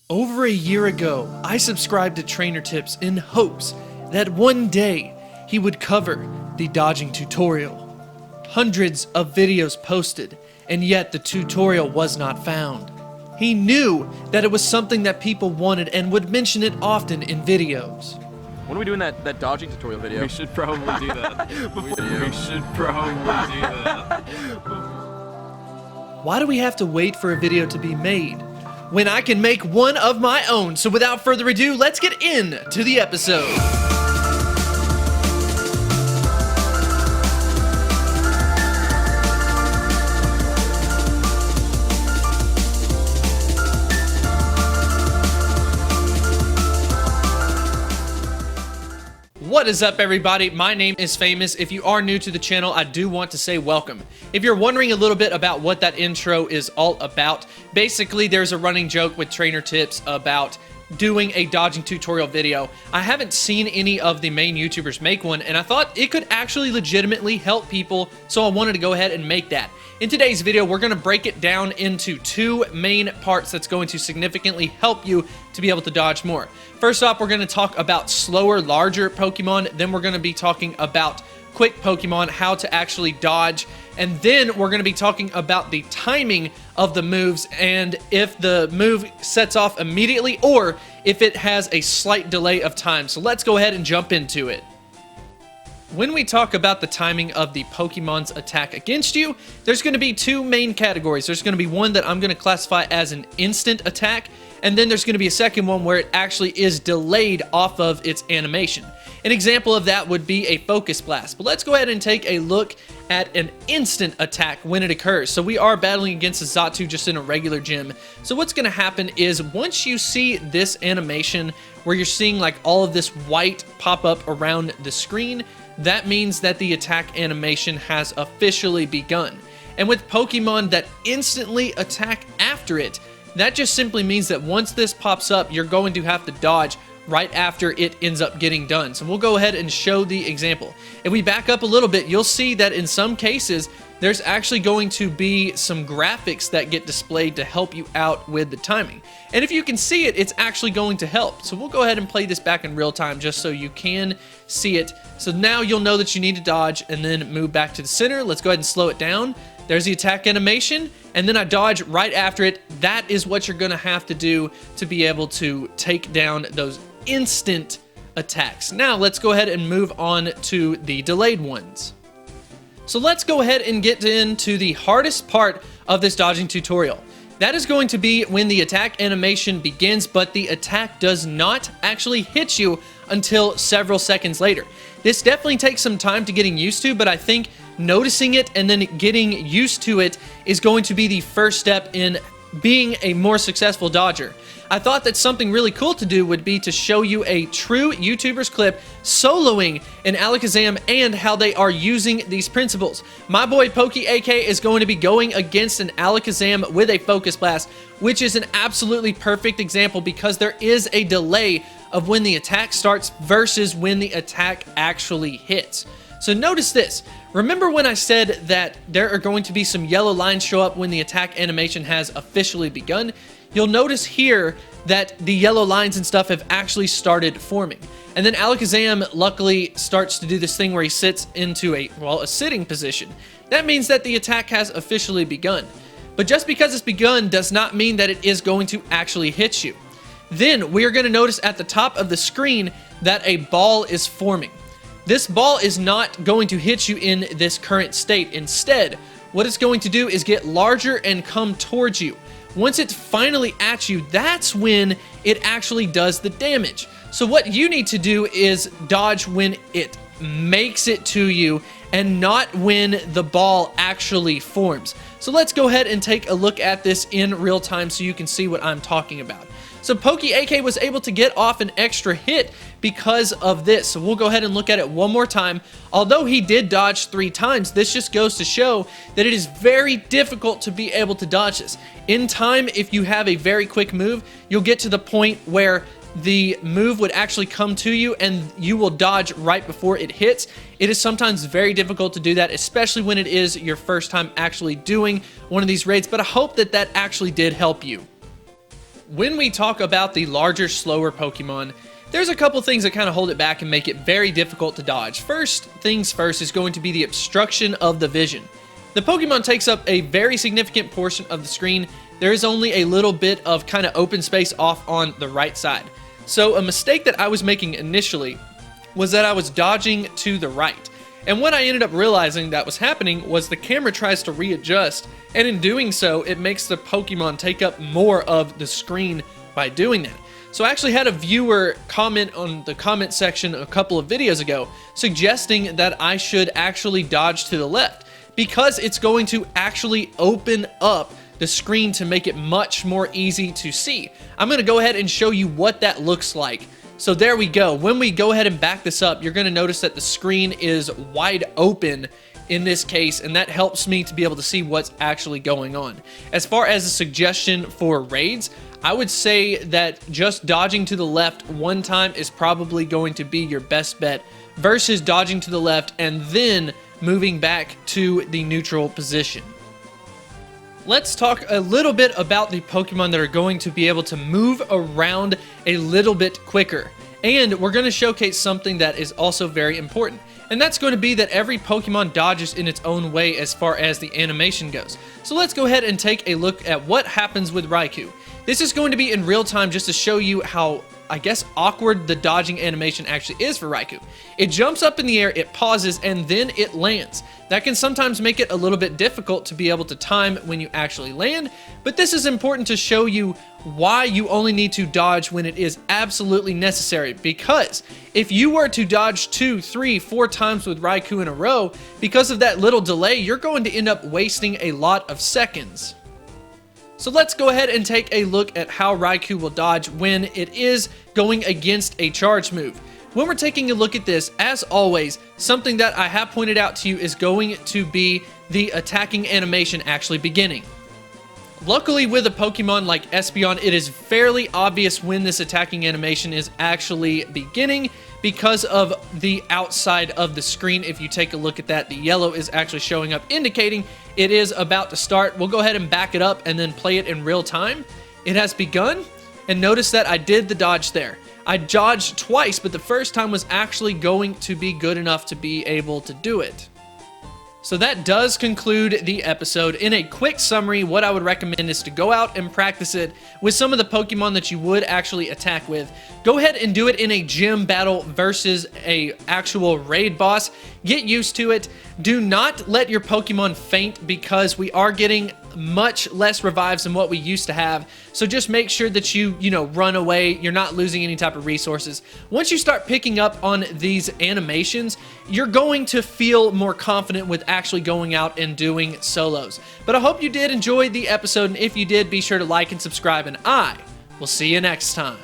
Over a year ago, I subscribed to Trainer Tips in hopes that one day he would cover the dodging tutorial. Hundreds of videos posted, and yet the tutorial was not found. He knew that it was something that people wanted and would mention it often in videos. When are we doing that dodging tutorial video? We should probably do that. we should probably do that. Why do we have to wait for a video to be made when I can make one of my own? So without further ado, let's get into the episode. What is up, everybody? My name is Famous. If you are new to the channel, I do want to say welcome. If you're wondering a little bit about what that intro is all about, basically there's a running joke with Trainer Tips about doing a dodging tutorial video. I haven't seen any of the main YouTubers make one, and I thought it could actually legitimately help people, so I wanted to go ahead and make that. In today's video, we're going to break it down into two main parts that's going to significantly help you to be able to dodge more. First off, we're going to talk about slower, larger Pokemon. Then we're going to be talking about quick Pokemon, how to actually dodge. And then we're going to be talking about the timing of the moves and if the move sets off immediately or if it has a slight delay of time. So let's go ahead and jump into it. When we talk about the timing of the Pokemon's attack against you, there's going to be two main categories. There's going to be one that I'm going to classify as an instant attack, and then there's going to be a second one where it actually is delayed off of its animation. An example of that would be a Focus Blast. But let's go ahead and take a look at an instant attack when it occurs. So we are battling against a Xatu just in a regular gym. So what's going to happen is once you see this animation where you're seeing like all of this white pop up around the screen, that means that the attack animation has officially begun. And with Pokemon that instantly attack after it, that just simply means that once this pops up, you're going to have to dodge right after it ends up getting done. So we'll go ahead and show the example. If we back up a little bit, you'll see that in some cases, there's actually going to be some graphics that get displayed to help you out with the timing. And if you can see it, it's actually going to help. So we'll go ahead and play this back in real time just so you can see it. So now you'll know that you need to dodge and then move back to the center. Let's go ahead and slow it down. There's the attack animation, and then I dodge right after it. That is what you're gonna have to do to be able to take down those instant attacks. Now let's go ahead and move on to the delayed ones. So let's go ahead and get into the hardest part of this dodging tutorial. That is going to be when the attack animation begins, but the attack does not actually hit you until several seconds later. This definitely takes some time to getting used to, but I think noticing it and then getting used to it is going to be the first step in being a more successful dodger. I thought that something really cool to do would be to show you a true YouTuber's clip soloing an Alakazam and how they are using these principles. My boy Pokey AK is going to be going against an Alakazam with a Focus Blast, which is an absolutely perfect example because there is a delay of when the attack starts versus when the attack actually hits. So notice this. Remember when I said that there are going to be some yellow lines show up when the attack animation has officially begun? You'll notice here that the yellow lines and stuff have actually started forming. And then Alakazam luckily starts to do this thing where he sits into a sitting position. That means that the attack has officially begun. But just because it's begun does not mean that it is going to actually hit you. Then we are going to notice at the top of the screen that a ball is forming. This ball is not going to hit you in this current state. Instead, what it's going to do is get larger and come towards you. Once it's finally at you, that's when it actually does the damage. So what you need to do is dodge when it makes it to you and not when the ball actually forms. So let's go ahead and take a look at this in real time so you can see what I'm talking about. So Pokey AK was able to get off an extra hit because of this. So we'll go ahead and look at it one more time. Although he did dodge 3 times, this just goes to show that it is very difficult to be able to dodge this. In time, if you have a very quick move, you'll get to the point where the move would actually come to you and you will dodge right before it hits. It is sometimes very difficult to do that, especially when it is your first time actually doing one of these raids, but I hope that that actually did help you. When we talk about the larger, slower Pokemon, there's a couple things that kind of hold it back and make it very difficult to dodge. First things first is going to be the obstruction of the vision. The Pokemon takes up a very significant portion of the screen. There is only a little bit of kind of open space off on the right side. So a mistake that I was making initially was that I was dodging to the right. And what I ended up realizing that was happening was the camera tries to readjust, and in doing so, it makes the Pokemon take up more of the screen by doing that. So I actually had a viewer comment on the comment section a couple of videos ago suggesting that I should actually dodge to the left because it's going to actually open up the screen to make it much more easy to see. I'm going to go ahead and show you what that looks like. So there we go. When we go ahead and back this up, you're going to notice that the screen is wide open in this case, and that helps me to be able to see what's actually going on. As far as a suggestion for raids, I would say that just dodging to the left one time is probably going to be your best bet versus dodging to the left and then moving back to the neutral position. Let's talk a little bit about the Pokemon that are going to be able to move around a little bit quicker. And we're going to showcase something that is also very important. And that's going to be that every Pokemon dodges in its own way as far as the animation goes. So let's go ahead and take a look at what happens with Raikou. This is going to be in real time just to show you how, I guess, awkward the dodging animation actually is for Raikou. It jumps up in the air, it pauses, and then it lands. That can sometimes make it a little bit difficult to be able to time when you actually land, but this is important to show you why you only need to dodge when it is absolutely necessary, because if you were to dodge 2, 3, 4 times with Raikou in a row, because of that little delay, you're going to end up wasting a lot of seconds. So let's go ahead and take a look at how Raikou will dodge when it is going against a charge move. When we're taking a look at this, as always, something that I have pointed out to you is going to be the attacking animation actually beginning. Luckily, with a Pokemon like Espeon, it is fairly obvious when this attacking animation is actually beginning because of the outside of the screen. If you take a look at that, the yellow is actually showing up, indicating it is about to start. We'll go ahead and back it up and then play it in real time. It has begun, and notice that I did the dodge there. I dodged twice, but the first time was actually going to be good enough to be able to do it. So that does conclude the episode. In a quick summary, what I would recommend is to go out and practice it with some of the Pokemon that you would actually attack with. Go ahead and do it in a gym battle versus a actual raid boss. Get used to it. Do not let your Pokemon faint because we are getting much less revives than what we used to have. So just make sure that you run away. You're not losing any type of resources. Once you start picking up on these animations, you're going to feel more confident with actually going out and doing solos. But I hope you did enjoy the episode, and if you did, be sure to like and subscribe, and I will see you next time.